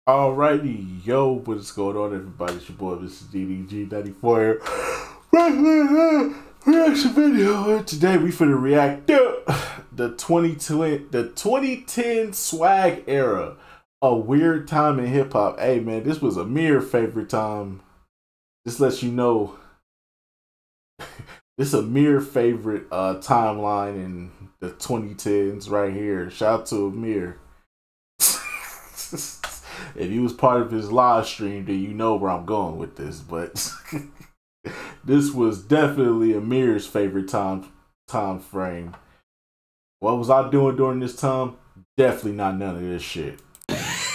Alrighty, yo, what's going on, everybody? It's your boy, this is DDG94. Reaction video. Today we finna react to the 2010 swag era, a weird time in hip hop. Hey man, this was a mere favorite time. This lets you know this is a mere favorite timeline in the 2010s right here. Shout out to Amir. If you was part of his live stream, then you know where I'm going with this. But this was definitely Amir's favorite time frame. What was I doing during this time? Definitely not none of this shit.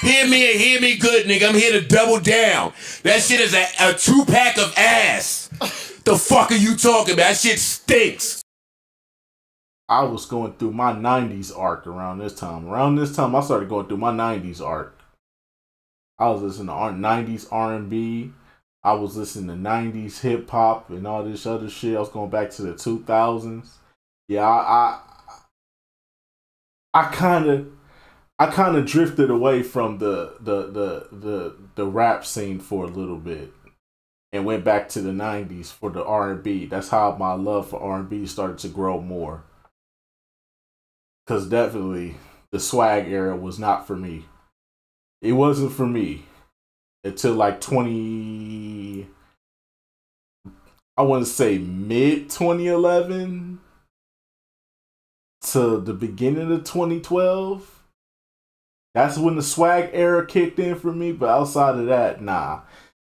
Hear me and hear me good, nigga. I'm here to double down. That shit is a 2-pack of ass. The fuck are you talking about? That shit stinks. I was going through my 90s arc around this time. Around this time, I started going through my 90s arc. I was listening to 90s R&B. I was listening to 90s hip hop and all this other shit. I was going back to the 2000s. Yeah, I kind of drifted away from the rap scene for a little bit and went back to the 90s for the R&B. That's how my love for R&B started to grow more. Cause definitely the swag era was not for me. It wasn't for me until like I want to say mid 2011 to the beginning of 2012. That's when the swag era kicked in for me. But outside of that, nah.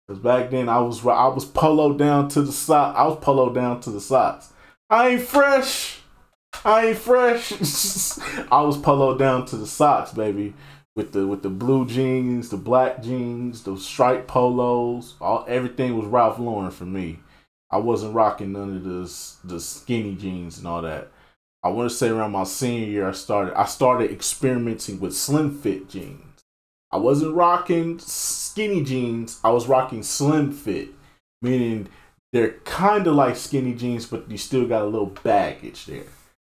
Cause back then I was polo down to the sock. I was polo down to the socks. I ain't fresh. I was polo down to the socks, baby. With the blue jeans, the black jeans, the striped polos, everything was Ralph Lauren for me. I wasn't rocking none of the skinny jeans and all that. I want to say around my senior year, I started experimenting with slim fit jeans. I wasn't rocking skinny jeans. I was rocking slim fit, meaning they're kind of like skinny jeans, but you still got a little baggage there.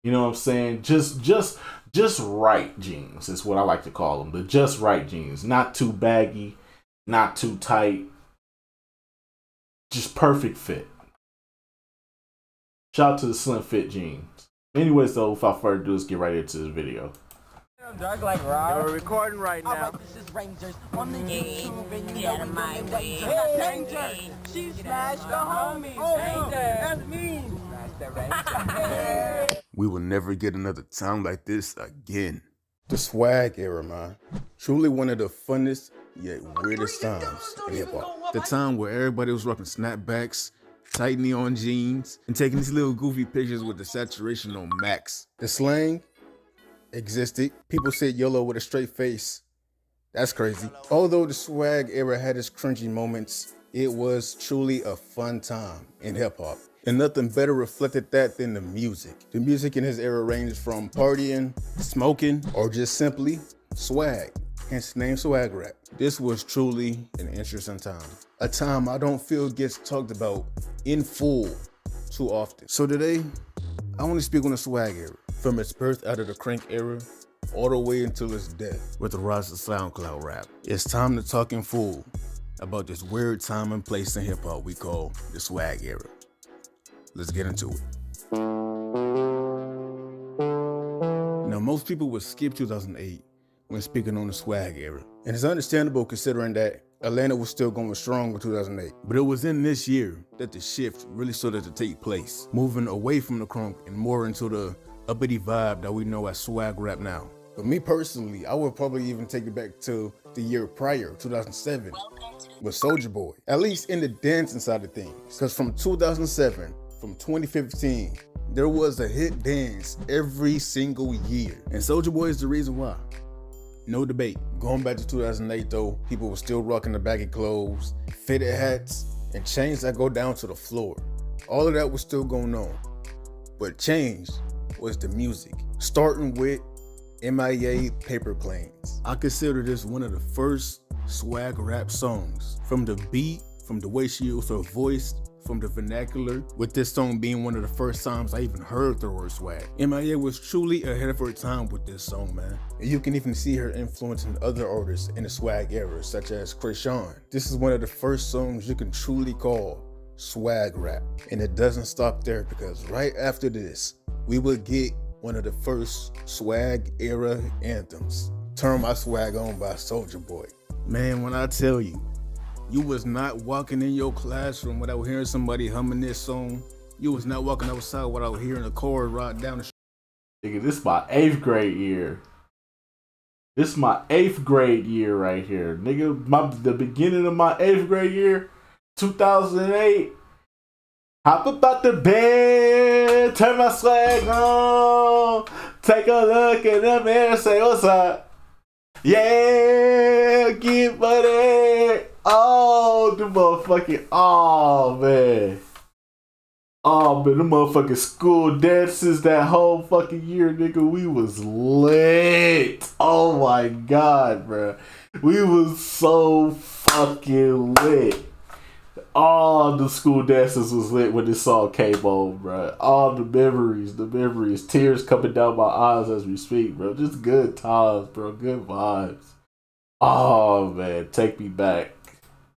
You know what I'm saying? Just right jeans is what I like to call them. The just right jeans. Not too baggy, not too tight. Just perfect fit. Shout out to the slim fit jeans. Anyways though, without further ado, let's get right into this video. Dark like Rob. We're recording right now. Right, this is Rangers on the get out of my way. Hey, Ranger, she smashed the homie. Oh, Ranger, that's me. We will never get another time like this again. The swag era, man. Truly one of the funnest yet weirdest times in hip hop. The time where everybody was rocking snapbacks, tight neon jeans, and taking these little goofy pictures with the saturation on max. The slang existed. People said YOLO with a straight face. That's crazy. Although the swag era had its cringy moments, it was truly a fun time in hip hop. And nothing better reflected that than the music. The music in his era ranged from partying, smoking, or just simply swag, hence the name swag rap. This was truly an interesting time. A time I don't feel gets talked about in full too often. So today, I want to speak on the swag era, from its birth out of the crank era, all the way until its death with the rise of SoundCloud rap. It's time to talk in full about this weird time and place in hip hop we call the swag era. Let's get into it. Now, most people would skip 2008 when speaking on the swag era. And it's understandable considering that Atlanta was still going strong in 2008. But it was in this year that the shift really started to take place, moving away from the crunk and more into the uppity vibe that we know as swag rap now. But me personally, I would probably even take it back to the year prior, 2007, with Soulja Boy. At least in the dancing side of things. Because from 2007, from 2015, there was a hit dance every single year. And Soulja Boy is the reason why. No debate. Going back to 2008 though, people were still rocking the baggy clothes, fitted hats, and chains that go down to the floor. All of that was still going on. What changed was the music. Starting with MIA Paper Planes. I consider this one of the first swag rap songs. From the beat, from the way she used her voice, from the vernacular, with this song being one of the first times I even heard the word swag. MIA was truly ahead of her time with this song, man. And you can even see her influencing other artists in the swag era, such as Kreayshawn. This is one of the first songs you can truly call swag rap. And it doesn't stop there, because right after this, we would get one of the first swag era anthems, Turn My Swag On by Soulja Boy. Man, when I tell you, you was not walking in your classroom without hearing somebody humming this song. You was not walking outside without hearing a chorus ride down the street. Nigga, this is my 8th grade year. This is my 8th grade year right here. Nigga, the beginning of my 8th grade year, 2008. Hop up out the bed, turn my swag on, take a look in the mirror and say, what's up? Yeah, get money. Oh, the motherfucking, oh man, the motherfucking school dances that whole fucking year, nigga, we was lit. Oh my god, bro, we was so fucking lit. All the school dances was lit when this song came on, bro. All the memories, tears coming down my eyes as we speak, bro. Just good times, bro, good vibes. Oh man, take me back.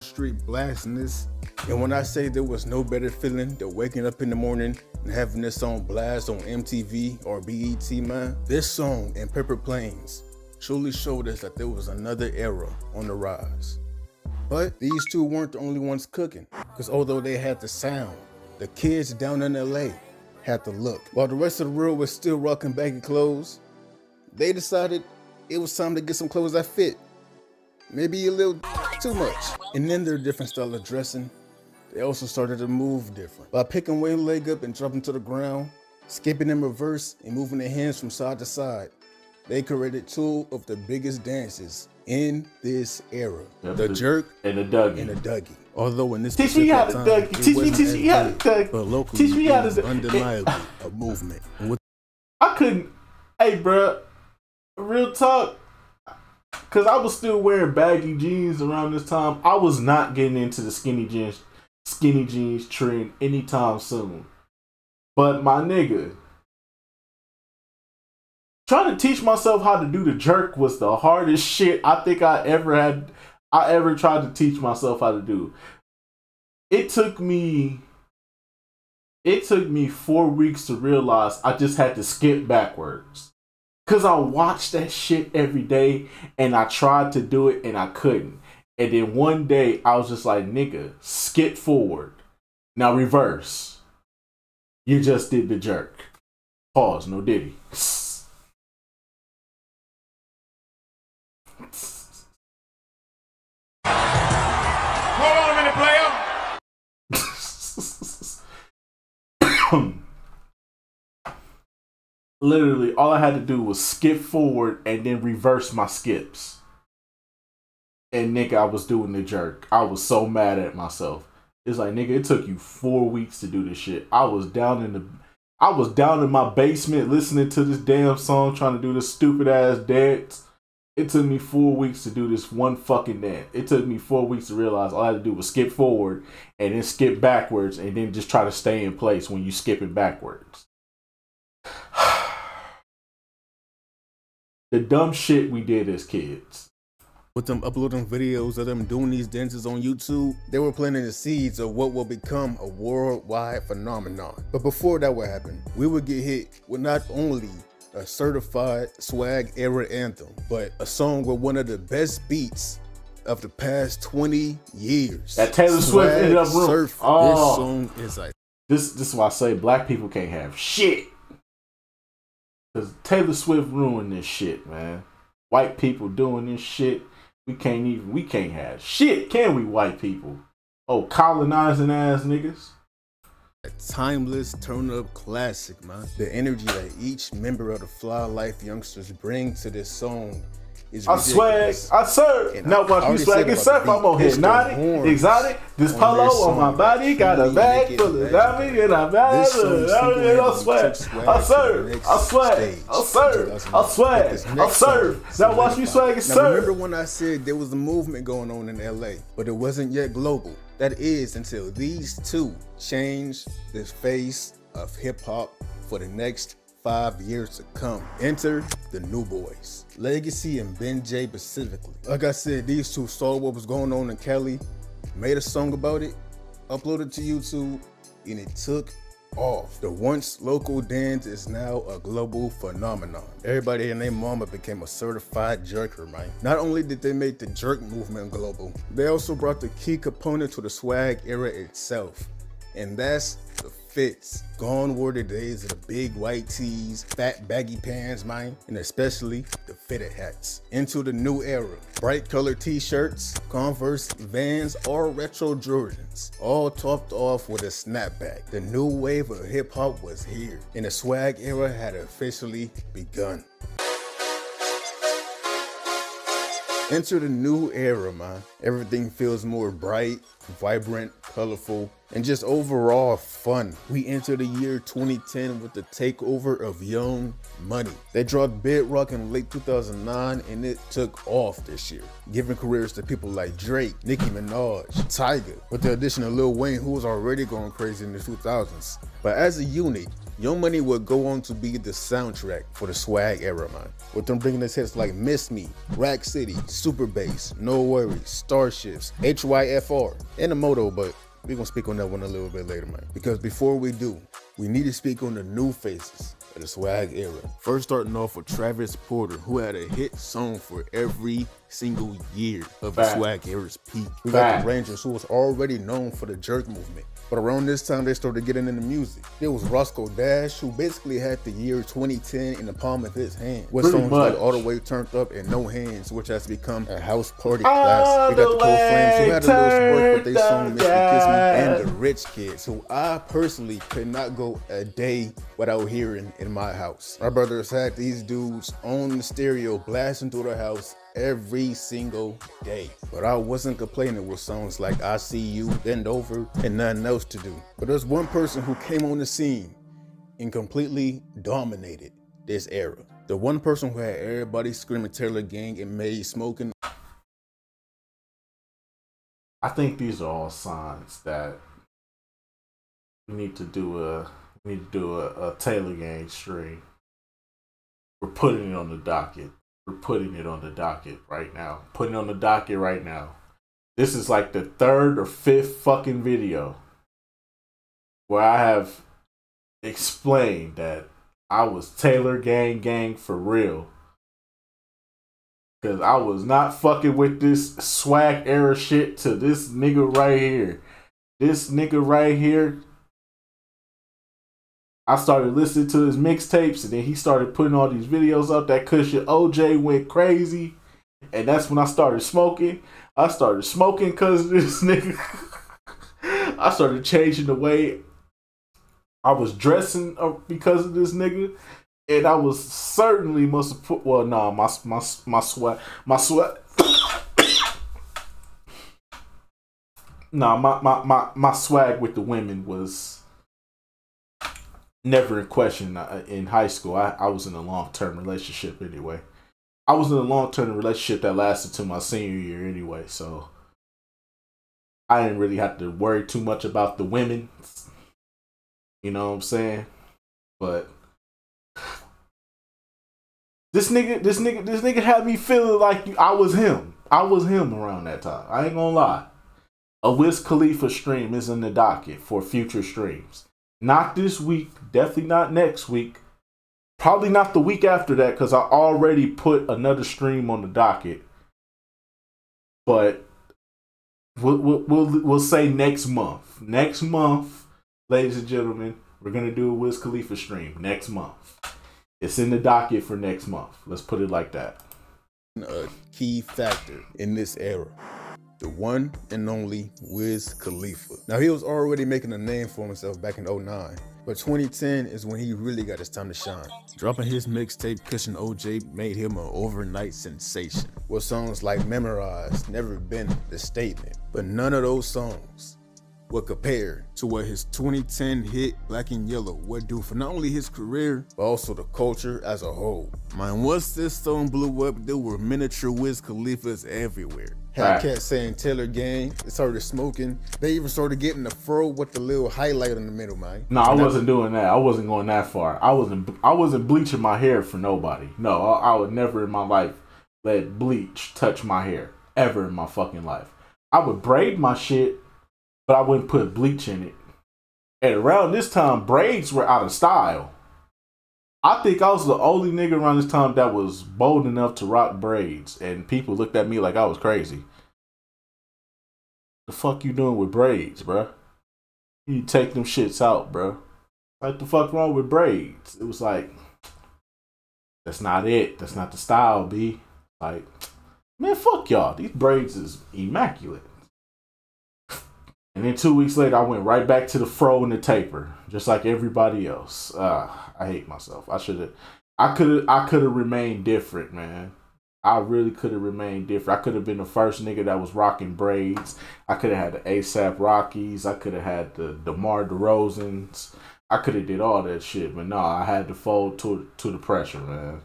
Street blasting this, and when I say there was no better feeling than waking up in the morning and having this song blast on MTV or BET, man, this song and Pepper Plains truly showed us that there was another era on the rise. But these two weren't the only ones cooking, because although they had the sound, the kids down in LA had the look. While the rest of the world was still rocking baggy clothes, they decided it was time to get some clothes that fit. Maybe a little too much. And then their different style of dressing, they also started to move different. By picking one leg up and dropping to the ground, skipping in reverse and moving their hands from side to side, they created two of the biggest dances in this era. Yep, the jerk and the Dougie. And the Dougie. Although in this teach me how to Dougie. Teach me how to Dougie. But locally, teach me how to do undeniably a movement. I couldn't, hey bruh, real talk, cause I was still wearing baggy jeans around this time. I was not getting into the skinny jeans trend anytime soon. But my nigga, trying to teach myself how to do the jerk was the hardest shit I think I ever tried to teach myself how to do. It took me 4 weeks to realize I just had to skip backwards. Cause I watched that shit every day and I tried to do it and I couldn't. And then one day I was just like, nigga, skip forward. Now reverse. You just did the jerk. Pause, no diddy. Hold on a minute, player. Literally, all I had to do was skip forward and then reverse my skips. And nigga, I was doing the jerk. I was so mad at myself. It's like, nigga, it took you 4 weeks to do this shit. I was down in my basement listening to this damn song, trying to do this stupid ass dance. It took me 4 weeks to do this one fucking dance. It took me 4 weeks to realize all I had to do was skip forward and then skip backwards and then just try to stay in place when you skipping backwards. The dumb shit we did as kids. With them uploading videos of them doing these dances on YouTube, they were planting the seeds of what will become a worldwide phenomenon. But before that would happen, we would get hit with not only a certified swag era anthem, but a song with one of the best beats of the past 20 years. That Taylor Swift ended up ruining. Oh, this song is like this is why I say black people can't have shit. Cause Taylor Swift ruined this shit, man. White people doing this shit. We can't have shit, can we, white people? Oh, colonizing ass niggas. A timeless turn-up classic, man. The energy that each member of the Fly Life Youngsters bring to this song is ridiculous. I serve. Now watch me swag and surf. I'm on here naughty, exotic. This polo on my body got a bag full of diamonds and I'm mad. I swag. I serve. I swag. I serve. I swag. I serve. Now watch me swag and serve. Remember when I said there was a movement going on in LA, but it wasn't yet global. That is until these two change the face of hip hop for the next 5 years to come. Enter the New Boys, Legacy and Ben J specifically. Like I said, these two saw what was going on in Cali, made a song about it, uploaded to YouTube, and it took off. The once local dance is now a global phenomenon. Everybody and their mama became a certified jerker, man. Not only did they make the jerk movement global, they also brought the key component to the swag era itself, and that's the fits. Gone were the days of the big white tees, fat baggy pants, man, and especially the fitted hats. Into the new era, bright colored t-shirts, Converse, Vans, or retro Jordans, all topped off with a snapback. The new wave of hip hop was here, and the swag era had officially begun. Enter the new era, man. Everything feels more bright, vibrant, colorful, and just overall fun. We enter the year 2010 with the takeover of Young Money. They dropped Bedrock in late 2009 and it took off this year, giving careers to people like Drake, Nicki Minaj, Tyga, with the addition of Lil Wayne, who was already going crazy in the 2000s. But as a unit, Young Money would go on to be the soundtrack for the swag era, man, with them bringing us hits like Miss Me, Rack City, Super Bass, No Worries, Starships, HYFR, and the Moto, but we're gonna speak on that one a little bit later, man. Because before we do, we need to speak on the new faces of the swag era. First starting off with Travis Porter, who had a hit song for every single year of the swag era's peak. We got the Rangers, who was already known for the jerk movement. But around this time, they started getting into music. There was Roscoe Dash, who basically had the year 2010 in the palm of his hand, with songs like All the Way Turned Up and No Hands, which has become a house party classic. We got the Cold Flames, who had a little spark with their song Miss Me Kiss Me, and the Rich Kids, who I personally could not go a day without hearing in my house. My brothers had these dudes on the stereo blasting through the house every single day. But I wasn't complaining with songs like I See You, Bend Over, and Nothing Else to Do. But there's one person who came on the scene and completely dominated this era. The one person who had everybody screaming Taylor Gang and made smoking. I think these are all signs that we need to do a Taylor Gang stream. We're putting it on the docket. We're putting it on the docket right now. Putting it on the docket right now. This is like the 3rd or 5th fucking video where I have explained that I was Taylor Gang for real. Because I was not fucking with this swag era shit to this nigga right here. This nigga right here. I started listening to his mixtapes, and then he started putting all these videos up. That cushion OJ went crazy, and that's when I started smoking. I started smoking because of this nigga. I started changing the way I was dressing because of this nigga, and I was certainly must have put. Well, nah, my sweat. Nah, my swag with the women was never in question. In high school, I was in a long-term relationship anyway. I was in a long-term relationship that lasted to my senior year anyway, so I didn't really have to worry too much about the women. You know what I'm saying? But this nigga had me feeling like I was him. I was him around that time. I ain't gonna lie. A Wiz Khalifa stream is in the docket for future streams. Not this week, definitely not next week. Probably not the week after that, because I already put another stream on the docket. But we'll say next month. Next month, ladies and gentlemen, we're gonna do a Wiz Khalifa stream next month. It's in the docket for next month. Let's put it like that. A key factor in this era. The one and only Wiz Khalifa. Now, he was already making a name for himself back in 2009, but 2010 is when he really got his time to shine. Dropping his mixtape Cushion OJ made him an overnight sensation, with songs like Memorize, Never Been, The Statement. But none of those songs would compare to what his 2010 hit Black and Yellow would do for not only his career, but also the culture as a whole. Man, once this song blew up, there were miniature Wiz Khalifas everywhere. Had cats saying Taylor Gang, they started smoking. They even started getting the fro with the little highlight in the middle, man. No, I wasn't doing that. I wasn't going that far. I wasn't bleaching my hair for nobody. No, I would never in my life let bleach touch my hair. Ever in my fucking life. I would braid my shit, but I wouldn't put bleach in it. And around this time, braids were out of style. I think I was the only nigga around this time that was bold enough to rock braids. And people looked at me like I was crazy. The fuck you doing with braids, bruh? You take them shits out, bruh. Like the fuck wrong with braids? It was like, that's not it. That's not the style, B. Like, man, fuck y'all. These braids is immaculate. And then 2 weeks later, I went right back to the fro and the taper, just like everybody else. I hate myself. I could have remained different, man. I really could have remained different. I could have been the first nigga that was rocking braids. I could have had the ASAP Rockies. I could have had the DeMar DeRozans. I could have did all that shit, but no, I had to fold to the pressure, man.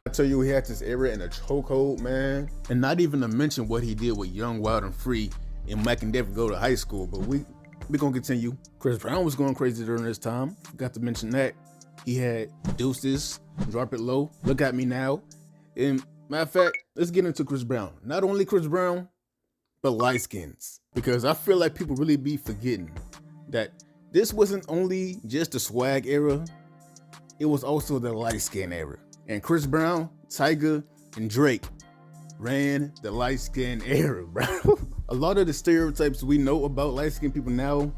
I tell you, he had this era in a chokehold, man. And not even to mention what he did with Young, Wild, and Free and Mac and Def go to high school. But we gonna continue. Chris Brown was going crazy during this time. Forgot to mention that. He had Deuces, Drop It Low, Look At Me Now. And matter of fact, let's get into Chris Brown. Not only Chris Brown, but light skins. Because I feel like people really be forgetting that this wasn't only just the swag era, it was also the light skin era. And Chris Brown, Tyga, and Drake ran the light skin era, bro. A lot of the stereotypes we know about light skinned people now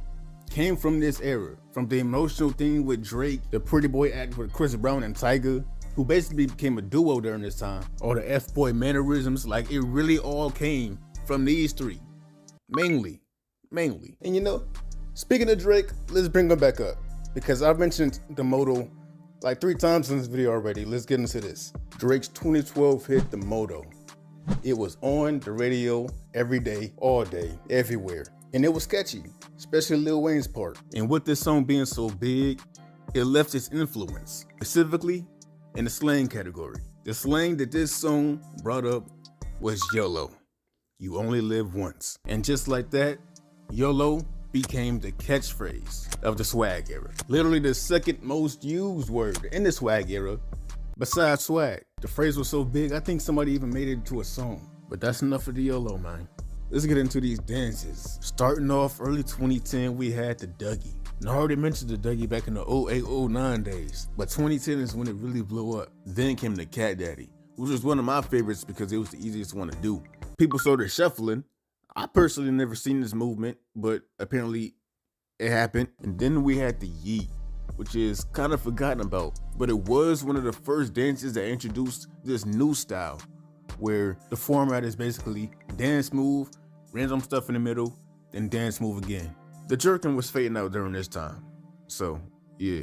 came from this era. From the emotional thing with Drake, the pretty boy act with Chris Brown and Tyga, who basically became a duo during this time, or the F-boy mannerisms, like it really all came from these three. Mainly. And you know, speaking of Drake, let's bring him back up. Because I've mentioned the Moto like 3 times in this video already. Let's get into this. Drake's 2012 hit, The Moto. It was on the radio every day, all day, everywhere. And it was sketchy, especially Lil Wayne's part. And with this song being so big, it left its influence, specifically in the slang category. The slang that this song brought up was YOLO. You only live once. And just like that, YOLO became the catchphrase of the swag era. Literally the second most used word in the swag era, besides swag. The phrase was so big, I think somebody even made it into a song. But that's enough of the YOLO, man. Let's get into these dances. Starting off early 2010, we had the Dougie. And I already mentioned the Dougie back in the 08-09 days, but 2010 is when it really blew up. Then came the Cat Daddy, which was one of my favorites because it was the easiest one to do. People started shuffling. I personally never seen this movement, but apparently it happened. And then we had the Yeet, which is kind of forgotten about, but it was one of the first dances that introduced this new style, where the format is basically dance move, random stuff in the middle, then dance move again. The jerking was fading out during this time. So yeah,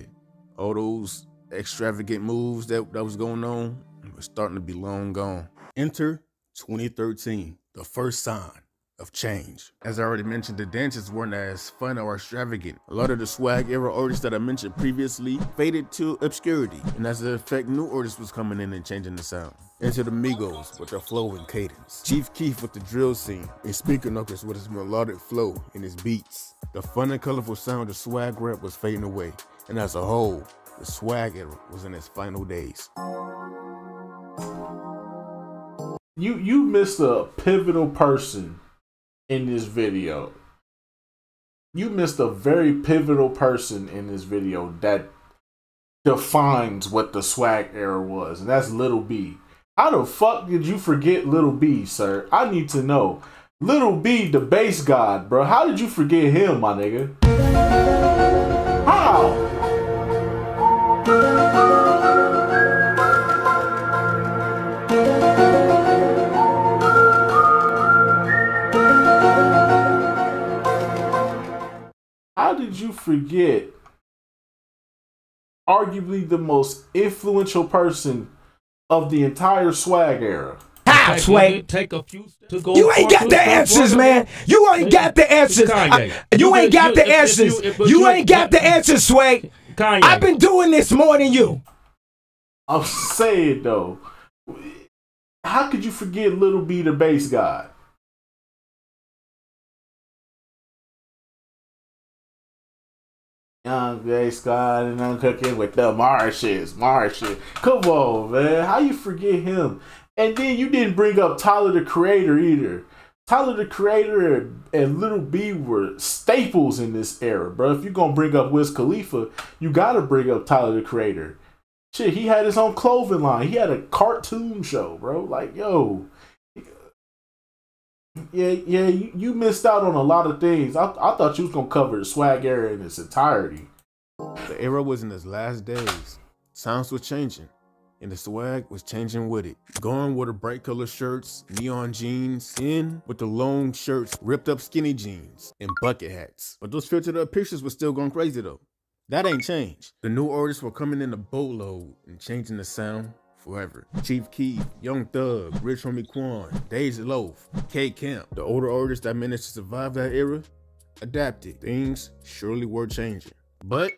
all those extravagant moves that was going on was starting to be long gone. Enter 2013, the first sign of change. As I already mentioned, the dances weren't as fun or extravagant. A lot of the swag era artists that I mentioned previously faded to obscurity, and as a effect, new artists was coming in and changing the sound. Enter the Migos with their flow and cadence, Chief Keef with the drill scene, and Speaker Knuckles with his melodic flow and his beats. The fun and colorful sound of swag rap was fading away, and as a whole, the swag era was in its final days. You missed a pivotal person in this video. You missed a very pivotal person in this video that defines what the swag era was, and that's Lil B. How the fuck did you forget Lil B, sir? I need to know. Lil B, the bass god, bro. How did you forget him, my nigga? How? How did you forget arguably the most influential person of the entire swag era? now, Sway. Take a few to go. You ain't got the answers, man. You ain't got the answers. You ain't got the answers. You ain't got the answers, Sway. Kanye. I've been doing this more than you. I'm saying though, how could you forget Little B the bass god? Young bass god and I'm cooking with the Marshes. Come on, man. How you forget him? And then you didn't bring up Tyler the Creator either. Tyler the Creator and Little B were staples in this era, bro. If you're gonna bring up Wiz Khalifa, you gotta bring up Tyler the Creator. Shit, he had his own clothing line. He had a cartoon show, bro. Like, yo. Yeah, you missed out on a lot of things. I thought you was gonna cover the swag era in its entirety. The era was in its last days. Sounds were changing, and the swag was changing with it. Going with the bright color shirts, neon jeans, in with the long shirts, ripped up skinny jeans, and bucket hats. But those filtered up pictures were still going crazy though. That ain't changed. The new artists were coming in a boatload and changing the sound forever. Chief Keef, Young Thug, Rich Homie Quan, Daisy Loaf, K Camp. The older artists that managed to survive that era adapted. Things surely were changing. But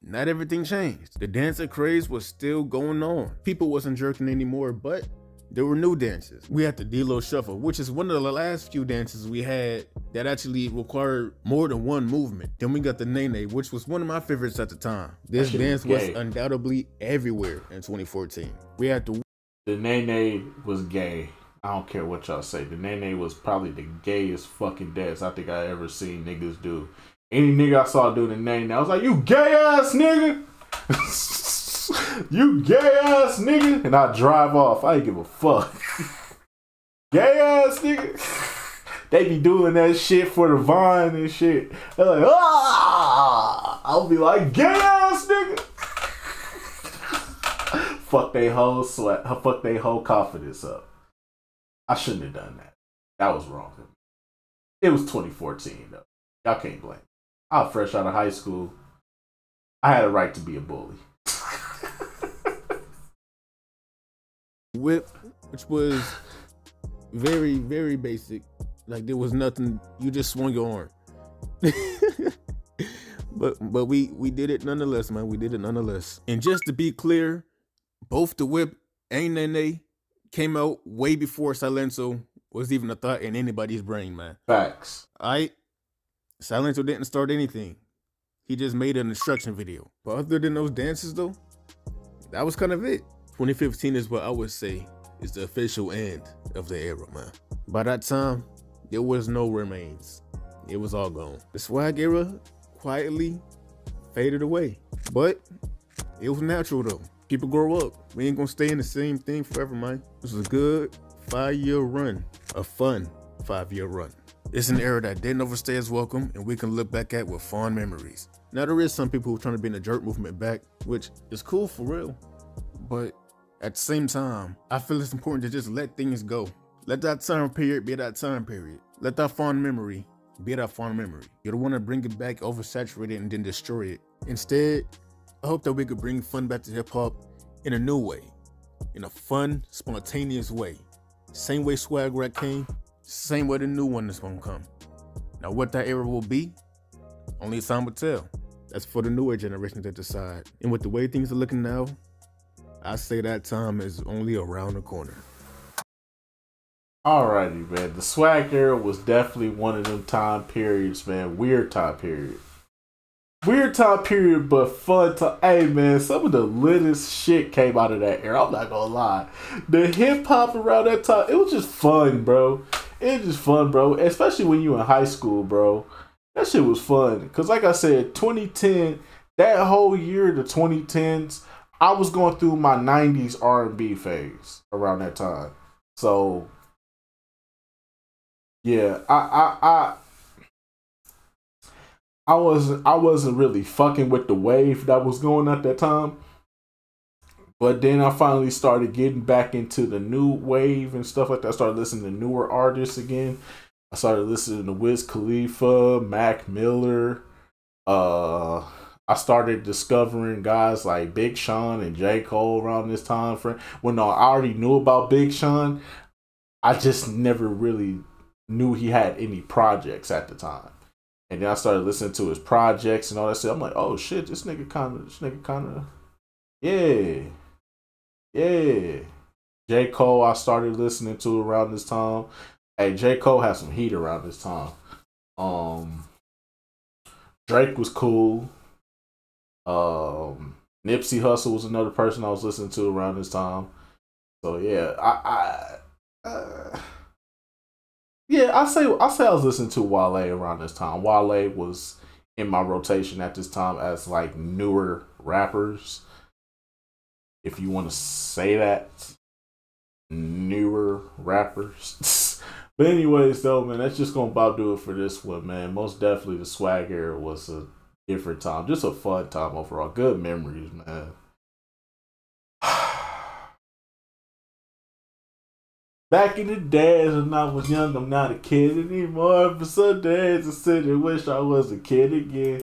not everything changed. The dancing craze was still going on. People wasn't jerking anymore, but there were new dances. We had the D-Lo Shuffle, which is one of the last few dances we had that actually required more than one movement. Then we got the Nene, which was one of my favorites at the time. This dance was undoubtedly everywhere in 2014. We had the Nene was gay. I don't care what y'all say. The Nene was probably the gayest fucking dance I think I ever seen niggas do. Any nigga I saw do the Nene, I was like, you gay ass nigga. You gay ass nigga. And I drive off. I ain't give a fuck. Gay ass nigga. They be doing that shit for the Vine and shit. They're like, ah! I'll be like, gay ass nigga. Fuck they whole sweat. Fuck they whole confidence up. I shouldn't have done that. That was wrong. It was 2014 though. Y'all can't blame me. I was fresh out of high school. I had a right to be a bully. Whip, which was very, very basic. Like there was nothing, you just swung your arm. but we did it nonetheless, man. We did it nonetheless. And just to be clear, both the Whip and Nene came out way before Silencio was even a thought in anybody's brain, man. Facts. Silencio didn't start anything. He just made an instruction video. But other than those dances though, that was kind of it. 2015 is what I would say is the official end of the era, man. By that time, there was no remains. It was all gone. The swag era quietly faded away. But it was natural though. People grow up. We ain't gonna stay in the same thing forever, man. This was a good 5-year run. A fun 5-year run. It's an era that didn't overstay its welcome and we can look back at with fond memories. Now there is some people who are trying to bring the jerk movement back, which is cool for real. But at the same time, I feel it's important to just let things go. Let that time period be that time period. Let that fond memory be that fond memory. You don't want to bring it back oversaturated and then destroy it. Instead, I hope that we could bring fun back to hip hop in a new way. In a fun, spontaneous way. Same way Swag Rap came, same way the new one is gonna come. Now what that era will be, only time will tell. That's for the newer generation to decide. And with the way things are looking now, I say that time is only around the corner. Alrighty, man. The swag era was definitely one of them time periods, man. Weird time period. Weird time period, but fun time. Hey, man, some of the littest shit came out of that era. I'm not gonna lie. The hip hop around that time, it was just fun, bro. It was just fun, bro. Especially when you in high school, bro. That shit was fun. Because like I said, 2010, that whole year, the 2010s, I was going through my 90s R&B phase around that time. So, yeah, I wasn't really fucking with the wave that was going at that time. But then I finally started getting back into the new wave and stuff like that. I started listening to newer artists again. I started listening to Wiz Khalifa, Mac Miller. I started discovering guys like Big Sean and J. Cole around this time frame. Well, no, I already knew about Big Sean. I just never really knew he had any projects at the time. And then I started listening to his projects and all that stuff. I'm like, oh shit, this nigga kind of, yeah. J. Cole, I started listening to around this time. Hey, J. Cole had some heat around this time. Drake was cool. Nipsey Hussle was another person I was listening to around this time. So yeah, I say I was listening to Wale around this time. Wale was in my rotation at this time as like newer rappers, if you want to say that, newer rappers. But anyways, though, man, that's just gonna about do it for this one, man. Most definitely, the swag era was a different time, just a fun time overall. Good memories, man. Back in the days when I was young, I'm not a kid anymore. But some days I sit and wish I was a kid again.